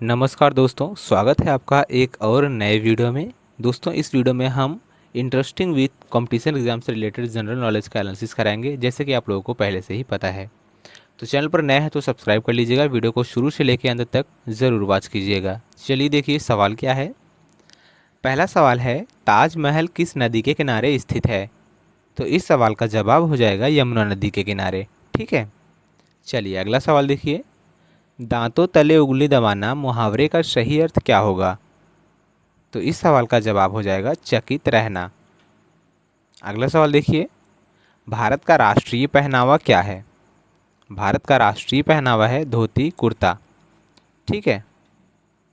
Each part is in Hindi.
नमस्कार दोस्तों, स्वागत है आपका एक और नए वीडियो में। दोस्तों, इस वीडियो में हम इंटरेस्टिंग विथ कंपटीशन एग्जाम से रिलेटेड जनरल नॉलेज का एनालिसिस कराएंगे, जैसे कि आप लोगों को पहले से ही पता है। तो चैनल पर नए हैं तो सब्सक्राइब कर लीजिएगा, वीडियो को शुरू से लेकर अंत तक ज़रूर वॉच कीजिएगा। चलिए देखिए सवाल क्या है। पहला सवाल है, ताजमहल किस नदी के किनारे स्थित है? तो इस सवाल का जवाब हो जाएगा यमुना नदी के किनारे। ठीक है, चलिए अगला सवाल देखिए। दांतों तले उंगली दबाना मुहावरे का सही अर्थ क्या होगा? तो इस सवाल का जवाब हो जाएगा चकित रहना। अगला सवाल देखिए। भारत का राष्ट्रीय पहनावा क्या है? भारत का राष्ट्रीय पहनावा है धोती कुर्ता। ठीक है,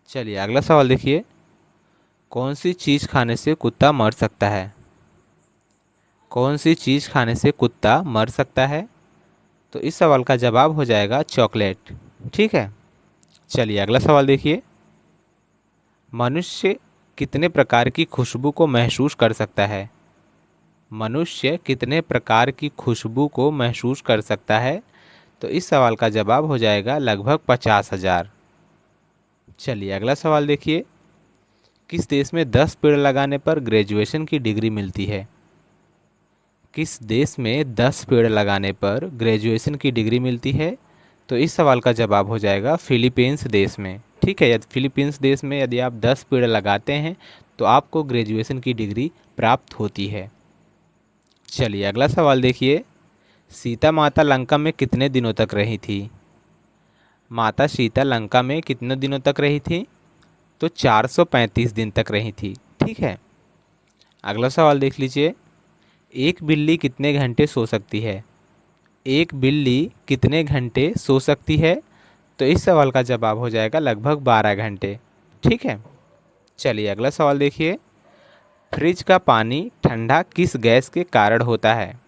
चलिए अगला सवाल देखिए। कौन सी चीज़ खाने से कुत्ता मर सकता है? कौन सी चीज़ खाने से कुत्ता मर सकता है? तो इस सवाल का जवाब हो जाएगा चॉकलेट। ठीक है, चलिए अगला सवाल देखिए। मनुष्य कितने प्रकार की खुशबू को महसूस कर सकता है? मनुष्य कितने प्रकार की खुशबू को महसूस कर सकता है? तो इस सवाल का जवाब हो जाएगा लगभग 50,000। चलिए अगला सवाल देखिए। किस देश में 10 पेड़ लगाने पर ग्रेजुएशन की डिग्री मिलती है? किस देश में 10 पेड़ लगाने पर ग्रेजुएशन की डिग्री मिलती है? तो इस सवाल का जवाब हो जाएगा फिलीपींस देश में। ठीक है, यदि फिलीपींस देश में यदि आप 10 पेड़ लगाते हैं तो आपको ग्रेजुएशन की डिग्री प्राप्त होती है। चलिए अगला सवाल देखिए। सीता माता लंका में कितने दिनों तक रही थी? माता सीता लंका में कितने दिनों तक रही थी? तो 435 दिन तक रही थी। ठीक है, अगला सवाल देख लीजिए। एक बिल्ली कितने घंटे सो सकती है? एक बिल्ली कितने घंटे सो सकती है? तो इस सवाल का जवाब हो जाएगा लगभग 12 घंटे। ठीक है, चलिए अगला सवाल देखिए। फ्रिज का पानी ठंडा किस गैस के कारण होता है?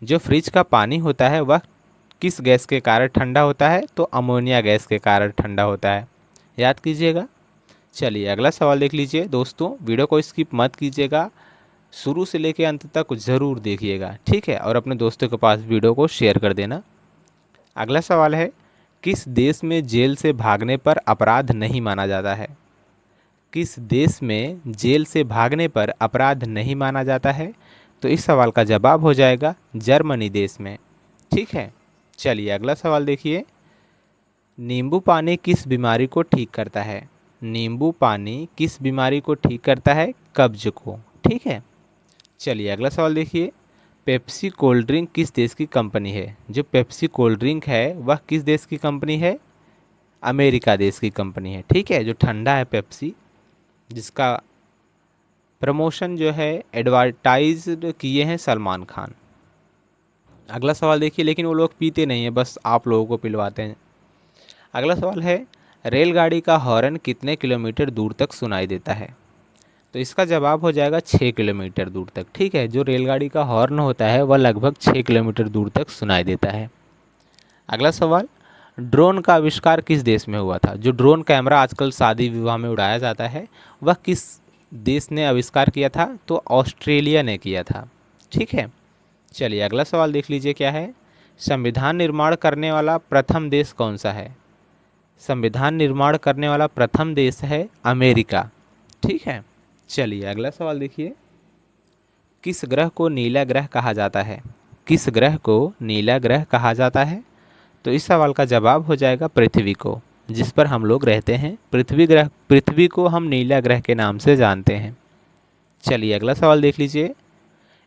जो फ्रिज का पानी होता है वह किस गैस के कारण ठंडा होता है? तो अमोनिया गैस के कारण ठंडा होता है, याद कीजिएगा। चलिए अगला सवाल देख लीजिए। दोस्तों, वीडियो को स्किप मत कीजिएगा, शुरू से लेकर अंत तक ज़रूर देखिएगा। ठीक है, और अपने दोस्तों के पास वीडियो को शेयर कर देना। अगला सवाल है, किस देश में जेल से भागने पर अपराध नहीं माना जाता है? किस देश में जेल से भागने पर अपराध नहीं माना जाता है? तो इस सवाल का जवाब हो जाएगा जर्मनी देश में। ठीक है, चलिए अगला सवाल देखिए। नींबू पानी किस बीमारी को ठीक करता है? नींबू पानी किस बीमारी को ठीक करता है? कब्ज को। ठीक है, चलिए अगला सवाल देखिए। पेप्सी कोल्ड ड्रिंक किस देश की कंपनी है? जो पेप्सी कोल्ड ड्रिंक है वह किस देश की कंपनी है? अमेरिका देश की कंपनी है। ठीक है, जो ठंडा है पेप्सी, जिसका प्रमोशन जो है एडवर्टाइज किए हैं सलमान खान। अगला सवाल देखिए, लेकिन वो लोग पीते नहीं हैं, बस आप लोगों को पिलवाते हैं। अगला सवाल है, रेलगाड़ी का हॉर्न कितने किलोमीटर दूर तक सुनाई देता है? तो इसका जवाब हो जाएगा 6 किलोमीटर दूर तक। ठीक है, जो रेलगाड़ी का हॉर्न होता है वह लगभग 6 किलोमीटर दूर तक सुनाई देता है। अगला सवाल, ड्रोन का आविष्कार किस देश में हुआ था? जो ड्रोन कैमरा आजकल शादी विवाह में उड़ाया जाता है वह किस देश ने आविष्कार किया था? तो ऑस्ट्रेलिया ने किया था। ठीक है, चलिए अगला सवाल देख लीजिए क्या है। संविधान निर्माण करने वाला प्रथम देश कौन सा है? संविधान निर्माण करने वाला प्रथम देश है अमेरिका। ठीक है, चलिए अगला सवाल देखिए। किस ग्रह को नीला ग्रह कहा जाता है? किस ग्रह को नीला ग्रह कहा जाता है? तो इस सवाल का जवाब हो जाएगा पृथ्वी को, जिस पर हम लोग रहते हैं। पृथ्वी को हम नीला ग्रह के नाम से जानते हैं। चलिए अगला सवाल देख लीजिए।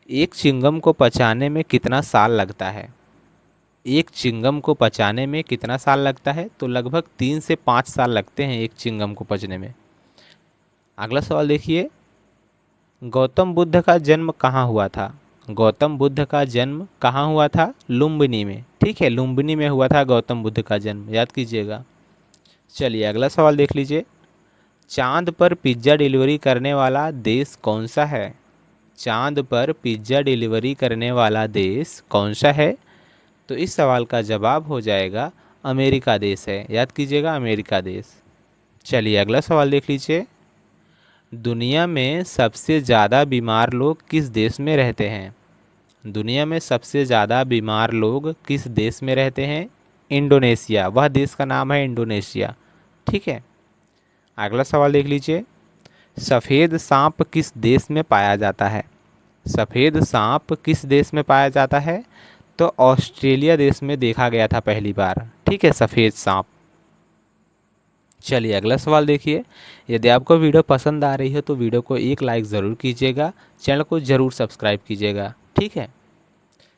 एक चिंगम को पचाने में कितना साल लगता है? एक चिंगम को पचाने में कितना साल लगता है? तो लगभग 3 से 5 साल लगते हैं एक चिंगम को पचने में। अगला सवाल देखिए। गौतम बुद्ध का जन्म कहाँ हुआ था? गौतम बुद्ध का जन्म कहाँ हुआ था? लुम्बिनी में। ठीक है, लुम्बिनी में हुआ था गौतम बुद्ध का जन्म, याद कीजिएगा। चलिए अगला सवाल देख लीजिए। चांद पर पिज्ज़ा डिलीवरी करने वाला देश कौन सा है? चांद पर पिज्ज़ा डिलीवरी करने वाला देश कौन सा है? तो इस सवाल का जवाब हो जाएगा अमेरिका देश है, याद कीजिएगा, अमेरिका देश। चलिए अगला सवाल देख लीजिए। दुनिया में सबसे ज़्यादा बीमार लोग किस देश में रहते हैं? दुनिया में सबसे ज़्यादा बीमार लोग किस देश में रहते हैं? इंडोनेशिया, वह देश का नाम है इंडोनेशिया। ठीक है, अगला सवाल देख लीजिए, सफ़ेद सांप किस देश में पाया जाता है? सफ़ेद सांप किस देश में पाया जाता है? तो ऑस्ट्रेलिया देश में देखा गया था पहली बार, ठीक है, सफ़ेद सांप। चलिए अगला सवाल देखिए, यदि आपको वीडियो पसंद आ रही है तो वीडियो को एक लाइक ज़रूर कीजिएगा, चैनल को ज़रूर सब्सक्राइब कीजिएगा, ठीक है।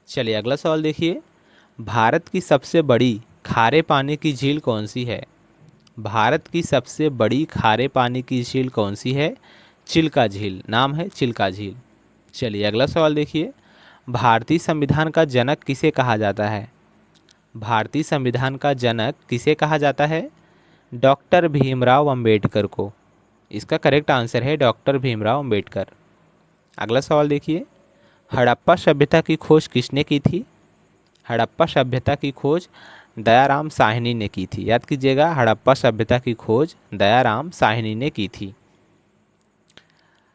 चलिए अगला सवाल देखिए, भारत की सबसे बड़ी खारे पानी की झील कौन सी है? भारत की सबसे बड़ी खारे पानी की झील कौन सी है? चिल्का झील, नाम है चिल्का झील। चलिए अगला सवाल देखिए, भारतीय संविधान का जनक किसे कहा जाता है? भारतीय संविधान का जनक किसे कहा जाता है? डॉक्टर भीमराव अंबेडकर को। इसका करेक्ट आंसर है डॉक्टर भीमराव अंबेडकर। अगला सवाल देखिए, हड़प्पा सभ्यता की खोज किसने की थी? हड़प्पा सभ्यता की खोज दयाराम साहनी ने की थी। याद कीजिएगा, हड़प्पा सभ्यता की खोज दयाराम साहनी ने की थी।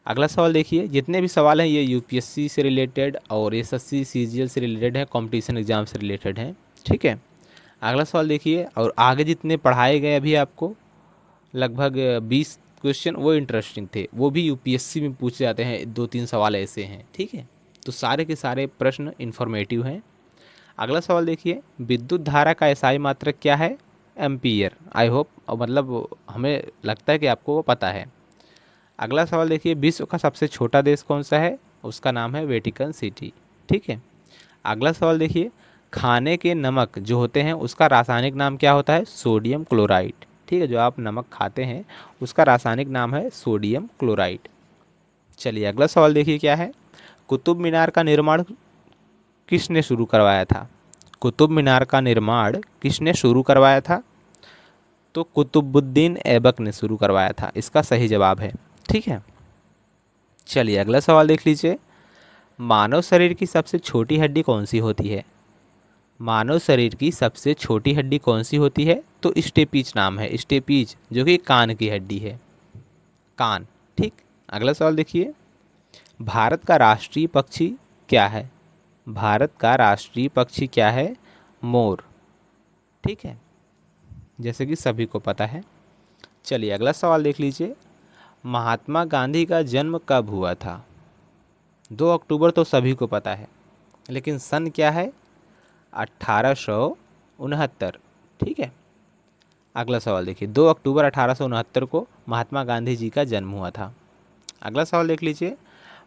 अगला सवाल देखिए, जितने भी सवाल हैं ये यूपीएससी से रिलेटेड और एसएससी सीजीएल से रिलेटेड है, कंपटीशन एग्जाम से रिलेटेड हैं, ठीक है। अगला सवाल देखिए, और आगे जितने पढ़ाए गए अभी आपको लगभग 20 क्वेश्चन वो इंटरेस्टिंग थे, वो भी यूपीएससी में पूछे जाते हैं, 2-3 सवाल ऐसे हैं, ठीक है। तो सारे के सारे प्रश्न इन्फॉर्मेटिव हैं। अगला सवाल देखिए, विद्युत धारा का एसआई मात्रक क्या है? एम्पियर। आई होप, मतलब हमें लगता है कि आपको वो पता है। अगला सवाल देखिए, विश्व का सबसे छोटा देश कौन सा है? उसका नाम है वेटिकन सिटी, ठीक है। अगला सवाल देखिए, खाने के नमक जो होते हैं उसका रासायनिक नाम क्या होता है? सोडियम क्लोराइड, ठीक है। जो आप नमक खाते हैं उसका रासायनिक नाम है सोडियम क्लोराइड। चलिए अगला सवाल देखिए क्या है, कुतुब मीनार का निर्माण किसने शुरू करवाया था? कुतुब मीनार का निर्माण किसने शुरू करवाया था? तो कुतुबुद्दीन ऐबक ने शुरू करवाया था, इसका सही जवाब है, ठीक है। चलिए अगला सवाल देख लीजिए, मानव शरीर की सबसे छोटी हड्डी कौन सी होती है? मानव शरीर की सबसे छोटी हड्डी कौन सी होती है? तो स्टेपीज नाम है, स्टेपीज, जो कि कान की हड्डी है, कान, ठीक। अगला सवाल देखिए, भारत का राष्ट्रीय पक्षी क्या है? भारत का राष्ट्रीय पक्षी क्या है? मोर, ठीक है, जैसे कि सभी को पता है। चलिए अगला सवाल देख लीजिए, महात्मा गांधी का जन्म कब हुआ था? 2 अक्टूबर तो सभी को पता है, लेकिन सन क्या है? 1869, ठीक है। अगला सवाल देखिए, 2 अक्टूबर 1869 को महात्मा गांधी जी का जन्म हुआ था। अगला सवाल देख लीजिए,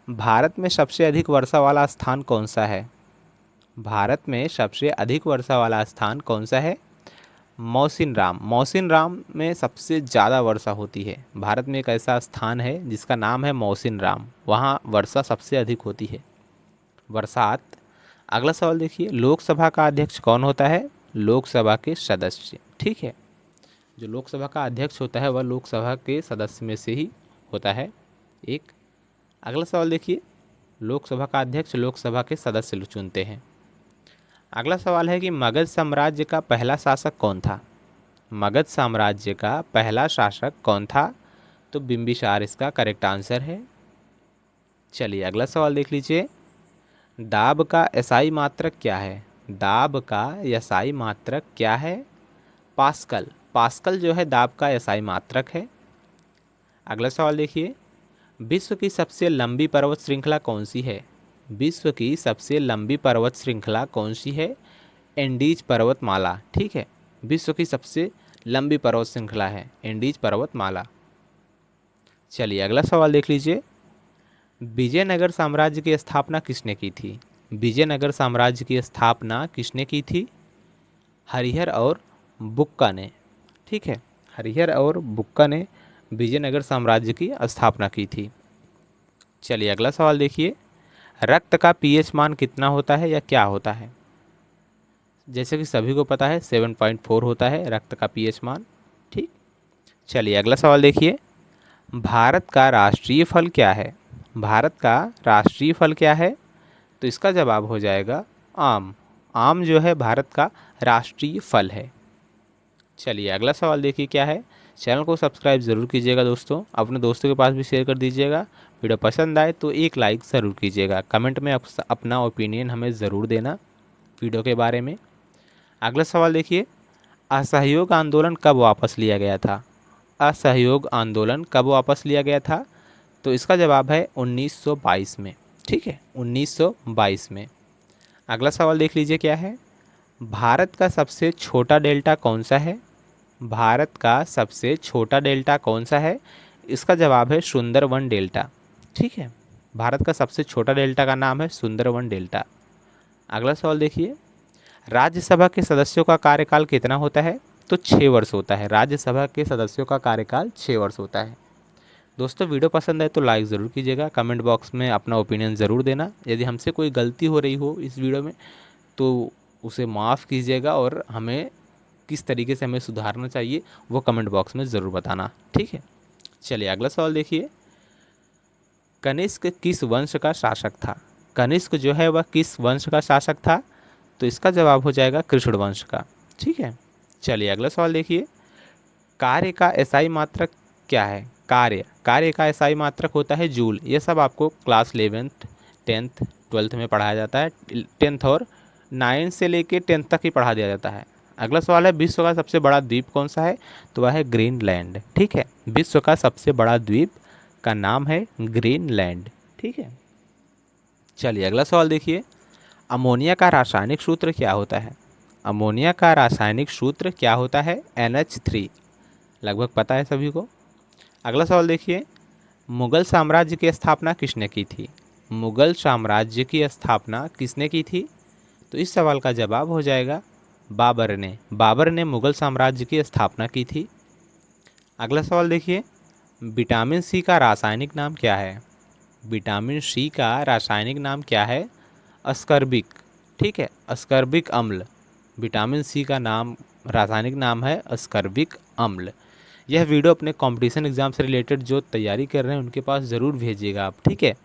भारत में सबसे अधिक वर्षा वाला स्थान कौन सा है? भारत में सबसे अधिक वर्षा वाला स्थान कौन सा है? मौसिनराम। मौसिनराम में सबसे ज़्यादा वर्षा होती है। भारत में एक ऐसा स्थान है जिसका नाम है मौसिनराम, वहाँ वर्षा सबसे अधिक होती है, बरसात। अगला सवाल देखिए, लोकसभा का अध्यक्ष कौन होता है? लोकसभा के सदस्य, ठीक है। जो लोकसभा का अध्यक्ष होता है वह लोकसभा के सदस्य में से ही होता है एक। अगला सवाल देखिए, लोकसभा का अध्यक्ष लोकसभा के सदस्य चुनते हैं। अगला सवाल है कि मगध साम्राज्य का पहला शासक कौन था? मगध साम्राज्य का पहला शासक कौन था? तो बिंबिसार इसका करेक्ट आंसर है। चलिए अगला सवाल देख लीजिए, दाब का एसआई मात्रक क्या है? दाब का एसआई मात्रक क्या है? पास्कल। पास्कल जो है दाब का एसआई मात्रक है। अगला सवाल देखिए, विश्व की सबसे लंबी पर्वत श्रृंखला कौन सी है? विश्व की सबसे लंबी पर्वत श्रृंखला कौन सी है? एंडीज पर्वतमाला, ठीक है। विश्व की सबसे लंबी पर्वत श्रृंखला है एंडीज पर्वतमाला। चलिए अगला सवाल देख लीजिए, विजयनगर साम्राज्य की स्थापना किसने की थी? विजयनगर साम्राज्य की स्थापना किसने की थी? हरिहर और बुक्का ने, ठीक है। हरिहर और बुक्का ने विजयनगर साम्राज्य की स्थापना की थी। चलिए अगला सवाल देखिए, रक्त का पीएच मान कितना होता है या क्या होता है? जैसे कि सभी को पता है 7.4 होता है रक्त का पीएच मान, ठीक। चलिए अगला सवाल देखिए, भारत का राष्ट्रीय फल क्या है? भारत का राष्ट्रीय फल क्या है? तो इसका जवाब हो जाएगा आम। आम जो है भारत का राष्ट्रीय फल है। चलिए अगला सवाल देखिए क्या है। चैनल को सब्सक्राइब ज़रूर कीजिएगा दोस्तों, अपने दोस्तों के पास भी शेयर कर दीजिएगा। वीडियो पसंद आए तो एक लाइक ज़रूर कीजिएगा। कमेंट में अपना ओपिनियन हमें ज़रूर देना वीडियो के बारे में। अगला सवाल देखिए, असहयोग आंदोलन कब वापस लिया गया था? असहयोग आंदोलन कब वापस लिया गया था? तो इसका जवाब है 1922 में। ठीक है, 1922 में। अगला सवाल देख लीजिए क्या है। भारत का सबसे छोटा डेल्टा कौन सा है? भारत का सबसे छोटा डेल्टा कौन सा है? इसका जवाब है सुंदरवन डेल्टा। ठीक है, भारत का सबसे छोटा डेल्टा का नाम है सुंदरवन डेल्टा। अगला सवाल देखिए, राज्यसभा के सदस्यों का कार्यकाल कितना होता है? तो 6 वर्ष होता है। राज्यसभा के सदस्यों का कार्यकाल 6 वर्ष होता है। दोस्तों, वीडियो पसंद आए तो लाइक ज़रूर कीजिएगा, कमेंट बॉक्स में अपना ओपिनियन ज़रूर देना। यदि हमसे कोई गलती हो रही हो इस वीडियो में तो उसे माफ़ कीजिएगा, और हमें किस तरीके से हमें सुधारना चाहिए वो कमेंट बॉक्स में ज़रूर बताना। ठीक है, चलिए अगला सवाल देखिए। कनिष्क किस वंश का शासक था? कनिष्क जो है वह किस वंश का शासक था? तो इसका जवाब हो जाएगा कृष्ण वंश का। ठीक है, चलिए अगला सवाल देखिए। कार्य का एसआई मात्रक क्या है? कार्य का एसआई मात्रक होता है जूल। ये सब आपको क्लास 11th 10th 12th में पढ़ाया जाता है। 10th और 9 से लेके 10th तक ही पढ़ा दिया जाता है। अगला सवाल है, विश्व का सबसे बड़ा द्वीप कौन सा है? तो वह है ग्रीनलैंड। ठीक है, विश्व का सबसे बड़ा द्वीप का नाम है ग्रीनलैंड। ठीक है, चलिए अगला सवाल देखिए। अमोनिया का रासायनिक सूत्र क्या होता है? अमोनिया का रासायनिक सूत्र क्या होता है? NH3। लगभग पता है सभी को। अगला सवाल देखिए। मुगल साम्राज्य की स्थापना किसने की थी? मुगल साम्राज्य की स्थापना किसने की थी? तो इस सवाल का जवाब हो जाएगा बाबर ने। बाबर ने मुगल साम्राज्य की स्थापना की थी। अगला सवाल देखिए। विटामिन सी का रासायनिक नाम क्या है? विटामिन सी का रासायनिक नाम क्या है? अस्कर्बिक। ठीक है, अस्कर्बिक अम्ल। विटामिन सी का नाम, रासायनिक नाम है अस्कर्बिक अम्ल। यह वीडियो अपने कंपटीशन एग्जाम से रिलेटेड जो तैयारी कर रहे हैं उनके पास ज़रूर भेजिएगा आप। ठीक है,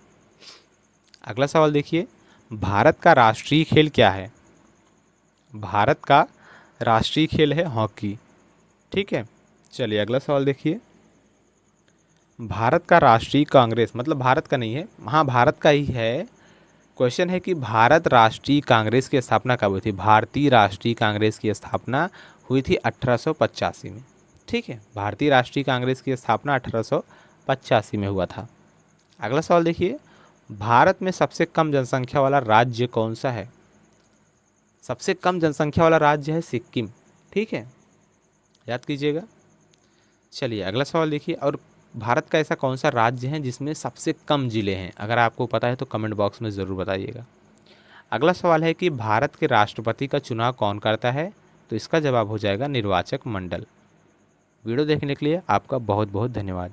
अगला सवाल देखिए। भारत का राष्ट्रीय खेल क्या है? भारत का राष्ट्रीय खेल है हॉकी। ठीक है, चलिए अगला सवाल देखिए। भारत का राष्ट्रीय कांग्रेस, मतलब भारत का नहीं है, हाँ भारत का ही है। क्वेश्चन है कि भारत राष्ट्रीय कांग्रेस की स्थापना कब हुई थी? भारतीय राष्ट्रीय कांग्रेस की स्थापना हुई थी 1885 में। ठीक है, भारतीय राष्ट्रीय कांग्रेस की स्थापना 1885 में हुआ था। अगला सवाल देखिए। भारत में सबसे कम जनसंख्या वाला राज्य कौन सा है? सबसे कम जनसंख्या वाला राज्य है सिक्किम। ठीक है, याद कीजिएगा। चलिए अगला सवाल देखिए। और भारत का ऐसा कौन सा राज्य है जिसमें सबसे कम जिले हैं? अगर आपको पता है तो कमेंट बॉक्स में ज़रूर बताइएगा। अगला सवाल है कि भारत के राष्ट्रपति का चुनाव कौन करता है? तो इसका जवाब हो जाएगा निर्वाचक मंडल। वीडियो देखने के लिए आपका बहुत बहुत धन्यवाद।